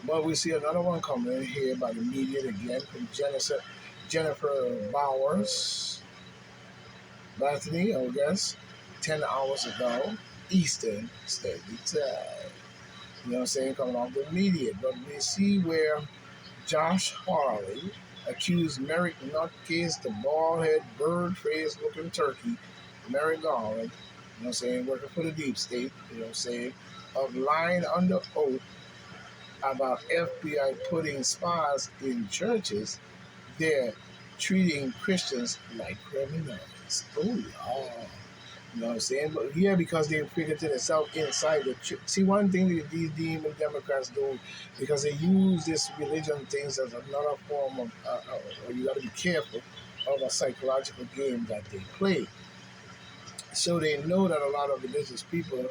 But we see another one coming in here by the media again from Jennifer Bowers, Bethany, I guess, 10 hours ago, Eastern Standard Time. You know what I'm saying? Coming off the media. But we see where Josh Harley accused Merrick Nutcase, the bald head, bird faced looking turkey, Merrick Garland, you know what I'm saying, working for the deep state, you know what I'm saying, of lying under oath about FBI putting spies in churches. They're treating Christians like criminals. Oh, yeah. You know what I'm saying? But yeah, because they figured to themselves inside the church. See, one thing that these demon Democrats do, because they use this religion things as another form of, you got to be careful of a psychological game that they play. So they know that a lot of religious people,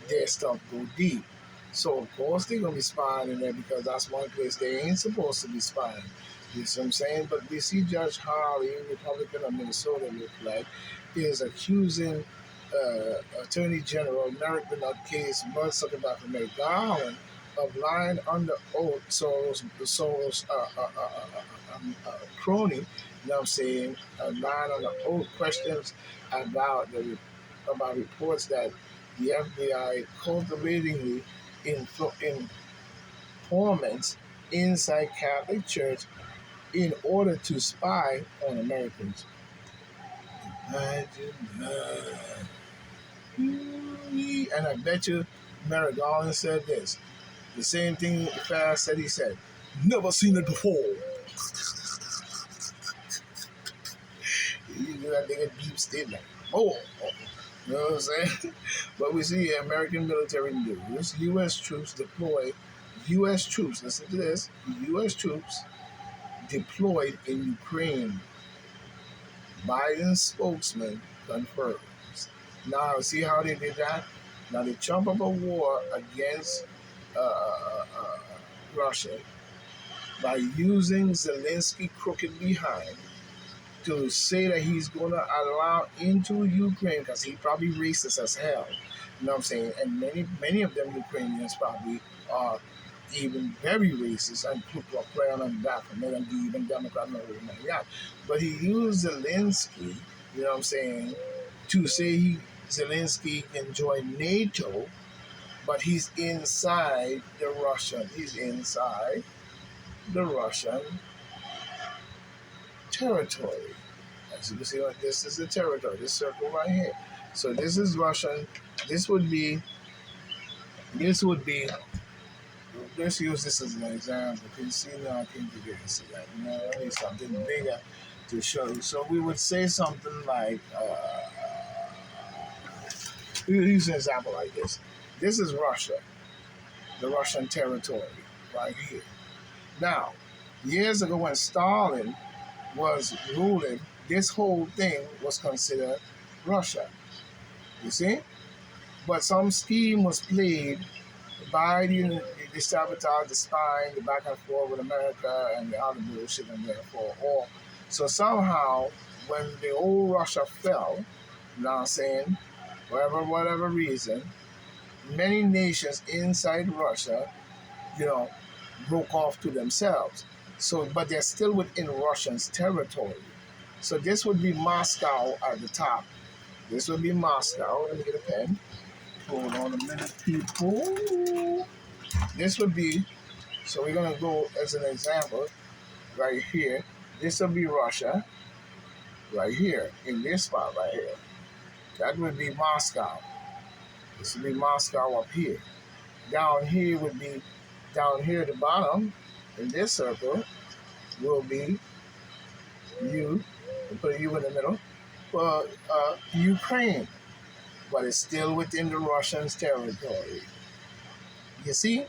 their stuff go deep. So of course they're gonna be spying in there because that's one place they ain't supposed to be spying. You see what I'm saying? But we see Judge Harley, Republican of Minnesota, look like, is accusing Attorney General Merrick Bernard Case, Mudsucker Dr. Merrick Garland, of lying under oath, Soros crony, you know what I'm saying, lying under oath questions about the about reports that the FBI cultivatingly informants inside Catholic Church in order to spy on Americans. Imagine that. And I bet you Merrick Garland said this. The same thing Fast said he said. Never seen it before. You do that nigga deep state like, oh. You know what I'm saying? But we see American military news. U.S. troops deployed. U.S. troops, listen to this. U.S. troops deployed in Ukraine. Biden spokesman confirms. Now, see how they did that? Now, they trump up a war against Russia by using Zelensky crooked behind to say that he's going to allow into Ukraine because he probably racist as hell. You know what I'm saying? And many of them Ukrainians probably are even very racist and put a play on that for men and even Democrat and everything like that. But he used Zelensky, you know what I'm saying, to say Zelensky can join NATO, but he's inside the Russian territory. As you can see, this is the territory, this circle right here. So this is Russian. This would be, let's use this as an example. Can you see now? I think you can see that. You know, I need something bigger to show you. So we would say something like, we would use an example like this. This is Russia, the Russian territory right here. Now, years ago when Stalin was ruling, this whole thing was considered Russia. You see? But some scheme was played by the sabotage, the spying, the back and forth with America and the other bullshit and therefore all. So somehow, when the old Russia fell, you know what I'm saying, whatever reason, many nations inside Russia, you know, broke off to themselves. So, but they're still within Russia's territory. So this would be Moscow at the top. This would be Moscow. Let me get a pen. Hold on a minute, people. This would be, so we're going to go as an example right here. This would be Russia right here in this spot right here. That would be Moscow. This would be Moscow up here. Down here would be, down here at the bottom in this circle will be you. We'll put a U in the middle. Well, Ukraine, but it's still within the Russians' territory. You see?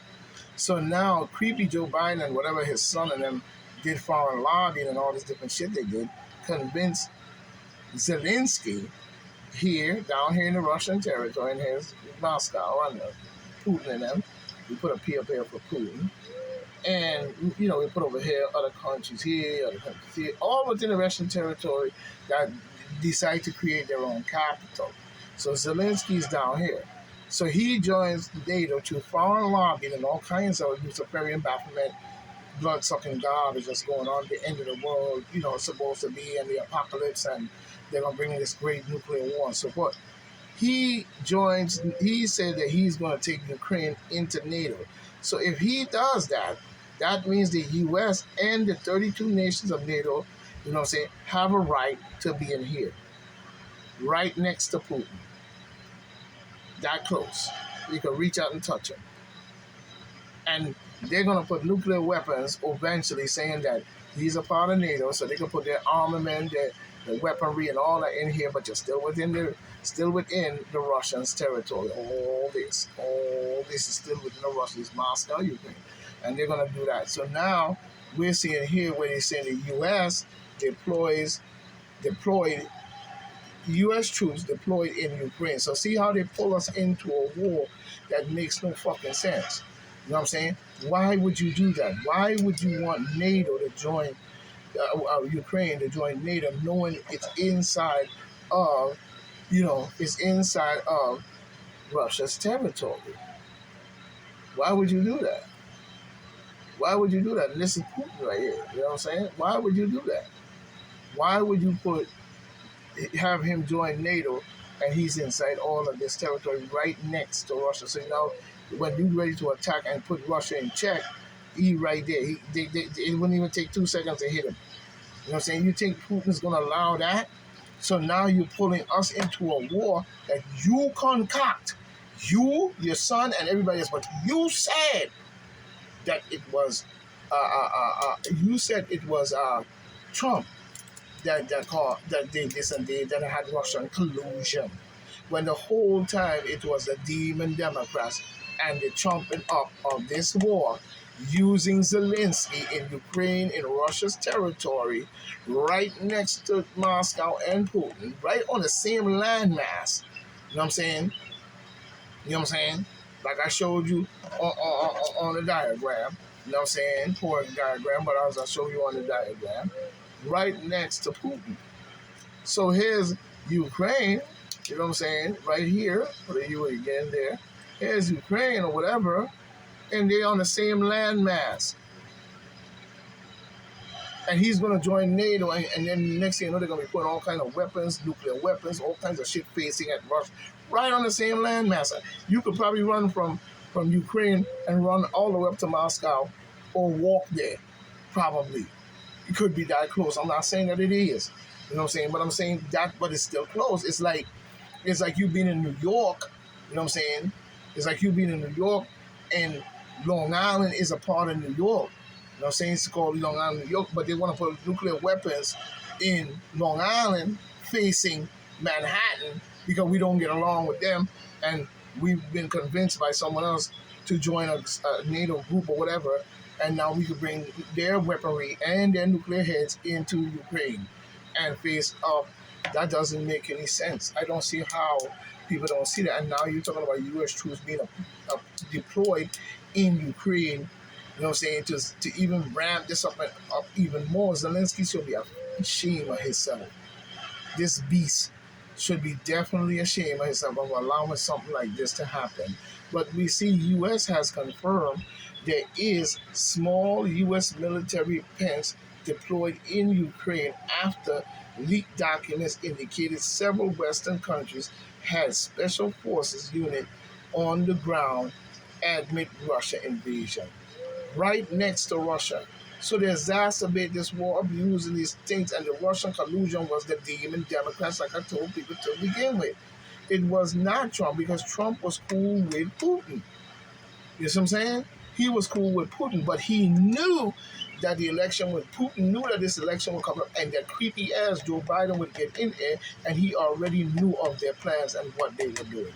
So now, creepy Joe Biden and whatever his son and them did foreign lobbying and all this different shit they did, convinced Zelensky here, down here in the Russian territory, and here's Moscow and Putin and them. We put a P up here for Putin. And, you know, we put over here other countries here, all within the Russian territory that decide to create their own capital. So Zelensky's down here. So he joins NATO to foreign lobbying and all kinds of Luciferian Baphomet blood sucking garbage that's going on at the end of the world, supposed to be in the apocalypse, and they're gonna bring in this great nuclear war and so forth. He said that he's gonna take Ukraine into NATO. So if he does that, that means the US and the 32 nations of NATO, have a right to be in here. Right next to Putin. That close. You can reach out and touch him. And they're going to put nuclear weapons eventually, saying that he's a part of NATO, so they can put their armament, their weaponry, and all that in here, but you're still within the Russians' territory. All this is still within the Russians, Moscow, Ukraine, and they're going to do that. So now we're seeing here where they're saying the U.S. deployed U.S. troops deployed in Ukraine. So see how they pull us into a war that makes no fucking sense. You know what I'm saying? Why would you do that? Why would you want NATO to join Ukraine to join NATO, knowing it's inside of, Russia's territory? Why would you do that? Why would you do that? And this is Putin right here. You know what I'm saying? Why would you do that? Why would you have him join NATO and he's inside all of this territory right next to Russia? So when you're ready to attack and put Russia in check, he right there. It wouldn't even take 2 seconds to hit him. You know what I'm saying? You think Putin's going to allow that? So now you're pulling us into a war that you concoct. You, your son, and everybody else. But you said that it was, Trump that did this and that had Russian collusion. When the whole time it was the demon Democrats and the trumping up of this war using Zelensky in Ukraine, in Russia's territory, right next to Moscow and Putin, right on the same landmass. You know what I'm saying? Like I showed you on the diagram. You know what I'm saying? Poor diagram, but I'll show you on the diagram. Right next to Putin. So here's Ukraine, you know what I'm saying? Right here, put a U again there. Here's Ukraine or whatever, and they're on the same landmass. And he's going to join NATO, and then next thing you know, they're going to be putting all kinds of weapons, nuclear weapons, all kinds of shit facing at Russia, right on the same landmass. You could probably run from Ukraine and run all the way up to Moscow or walk there, probably. It could be that close. I'm not saying that it is. You know what I'm saying? But I'm saying that, but it's still close. It's like you being in New York. You know what I'm saying? It's like you being in New York, and Long Island is a part of New York. You know what I'm saying? It's called Long Island, New York, but they want to put nuclear weapons in Long Island facing Manhattan because we don't get along with them, and we've been convinced by someone else to join a NATO group or whatever, and now we could bring their weaponry and their nuclear heads into Ukraine and face up. That doesn't make any sense. I don't see how people don't see that. And now you're talking about U.S. troops being deployed in Ukraine, you know what I'm saying, to even ramp this up even more. Zelensky should be ashamed of himself. This beast should be definitely ashamed of himself of allowing something like this to happen. But we see U.S. has confirmed there is small U.S. military pens deployed in Ukraine after leaked documents indicated several Western countries had special forces unit on the ground amid Russia invasion, right next to Russia. So they exacerbate this war of using these things, and the Russian collusion was the demon Democrats, like I told people to begin with. It was not Trump, because Trump was cool with Putin. You see what I'm saying? He was cool with Putin, but he knew that the election with Putin knew that this election would come up, and that creepy ass Joe Biden would get in there, and he already knew of their plans and what they were doing.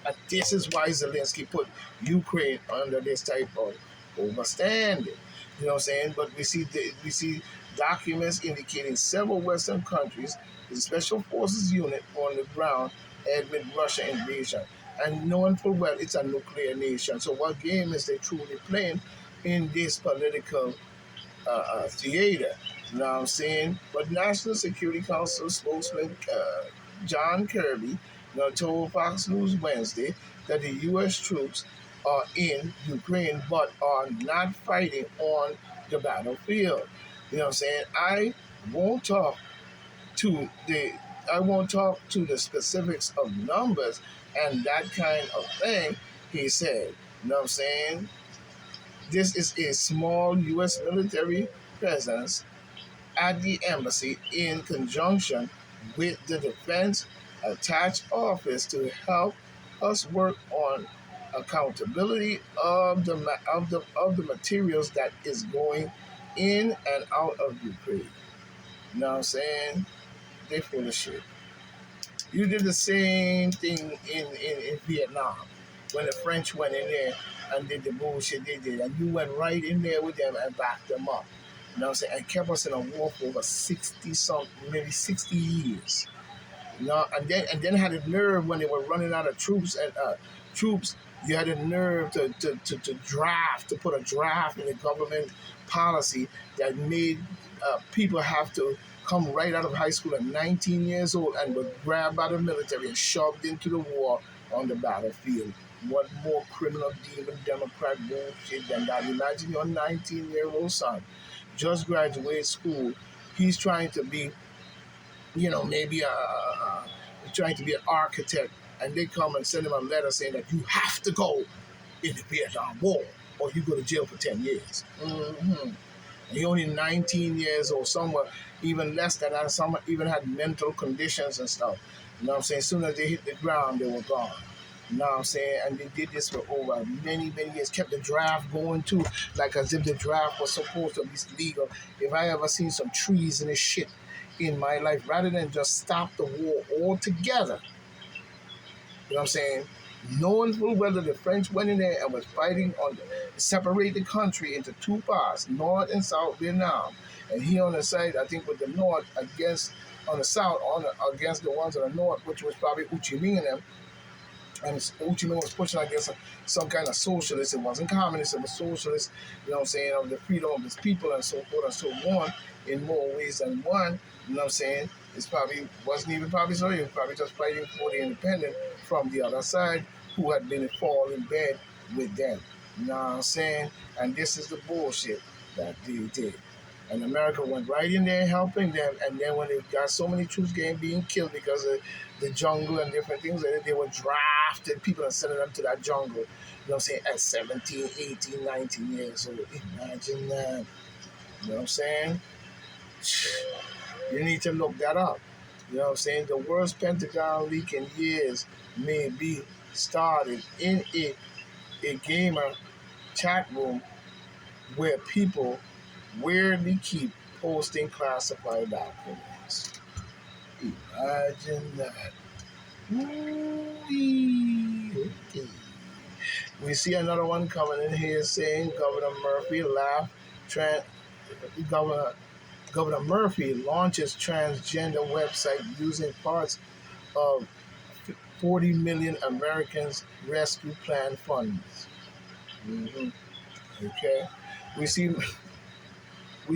And this is why Zelensky put Ukraine under this type of overstanding. You know what I'm saying? But we see documents indicating several Western countries, the Special Forces unit on the ground amid Russia invasion. And knowing full well it's a nuclear nation. So what game is they truly playing in this political theater? You know what I'm saying? But National Security Council spokesman John Kirby told Fox News Wednesday that the U.S. troops are in Ukraine but are not fighting on the battlefield. You know what I'm saying? Won't talk to the I won't talk to the specifics of numbers and that kind of thing, he said. You know what I'm saying? This is a small U.S. military presence at the embassy in conjunction with the Defense Attached Office to help us work on accountability of the materials that is going in and out of Ukraine. You know what I'm saying? They full of shit. You did the same thing in Vietnam when the French went in there and did the bullshit they did, and you went right in there with them and backed them up. You know what I'm saying? And kept us in a war for over 60 something, maybe 60 years. You know, and then had the nerve when they were running out of troops, you had the nerve to draft, to put a draft in the government policy that made people have to come right out of high school at 19 years old and were grabbed by the military and shoved into the war on the battlefield. What more criminal demon Democrat bullshit than that? Imagine your 19-year-old son just graduated school. He's trying to be, maybe trying to be an architect, and they come and send him a letter saying that you have to go in the Vietnam War or you go to jail for 10 years. Mm-hmm. He only 19 years old, somewhere even less than that. Some even had mental conditions and stuff. You know what I'm saying? As soon as they hit the ground, they were gone. You know what I'm saying? And they did this for over many, many years. Kept the draft going too, like as if the draft was supposed to be legal. If I ever seen some trees and this shit in my life, rather than just stop the war altogether, you know what I'm saying? Knowing full well that the French went in there and was fighting to separate the country into two parts, North and South Vietnam. And he on the side, I think, with the North against, on the South, against the ones on the North, which was probably Ho Chi Minh and them. And Ho Chi Minh was pushing against some kind of socialist. It wasn't communist, it was socialist, you know what I'm saying, of the freedom of his people and so forth and so on in more ways than one, you know what I'm saying? It probably wasn't even probably so, he was probably just fighting for the independent from the other side who had been fall in bed with them. You know what I'm saying? And this is the bullshit that they did. And America went right in there helping them, and then when they got so many troops being killed because of the jungle and different things, and they were drafted, people and sending them to that jungle, you know what I'm saying, at 17, 18, 19 years old. Imagine that. You know what I'm saying? You need to look that up. You know what I'm saying? The worst Pentagon leak in years may be started in a gamer chat room where people weirdly keep posting classified documents. Imagine that. Ooh-wee. Okay. We see another one coming in here saying Governor Murphy Governor Murphy launches transgender website using parts of 40 million Americans Rescue Plan funds. Mm-hmm. Okay. We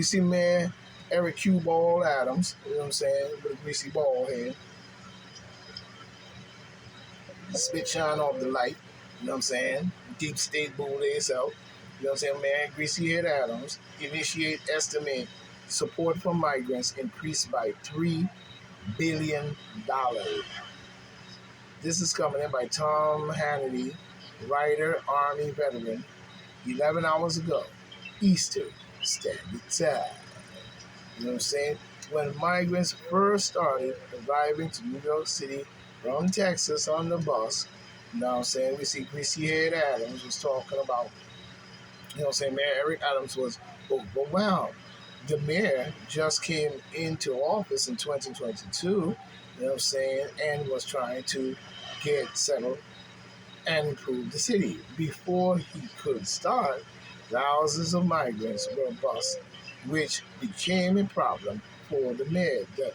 see Mayor Eric Q. Ball Adams, you know what I'm saying, with a greasy ball head. Spit shine off the light, you know what I'm saying? Deep state bull itself. You know what I'm saying? Mayor Greasy Head Adams estimate support for migrants increased by $3 billion. This is coming in by Tom Hannity, writer, Army veteran, 11 hours ago, Eastern Standard Time. You know what I'm saying? When migrants first started arriving to New York City from Texas on the bus, you know what I'm saying? We see Greasy Head Adams was talking about, you know what I'm saying? Mayor Eric Adams was overwhelmed. The mayor just came into office in 2022, you know what I'm saying, and was trying to get settled and improve the city. Before he could start, thousands of migrants were bused, which became a problem for the mayor. The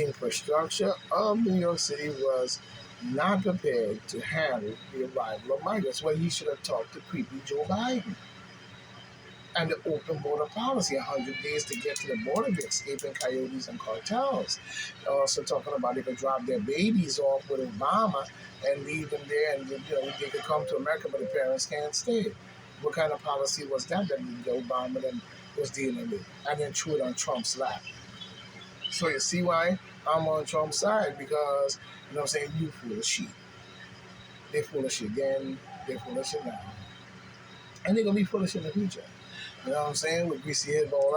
infrastructure of New York City was not prepared to handle the arrival of migrants. Well, he should have talked to creepy Joe Biden. And the open border policy, 100 days to get to the border, they're escaping coyotes and cartels. They're also talking about they could drop their babies off with Obama and leave them there, and they could come to America, but the parents can't stay. What kind of policy was that the Obama then was dealing with? And then threw it on Trump's lap. So you see why I'm on Trump's side, because what I'm saying, you full of shit. They full of shit then, they full of shit now. And they're gonna be full of shit in the future. You know what I'm saying? With greasy head ball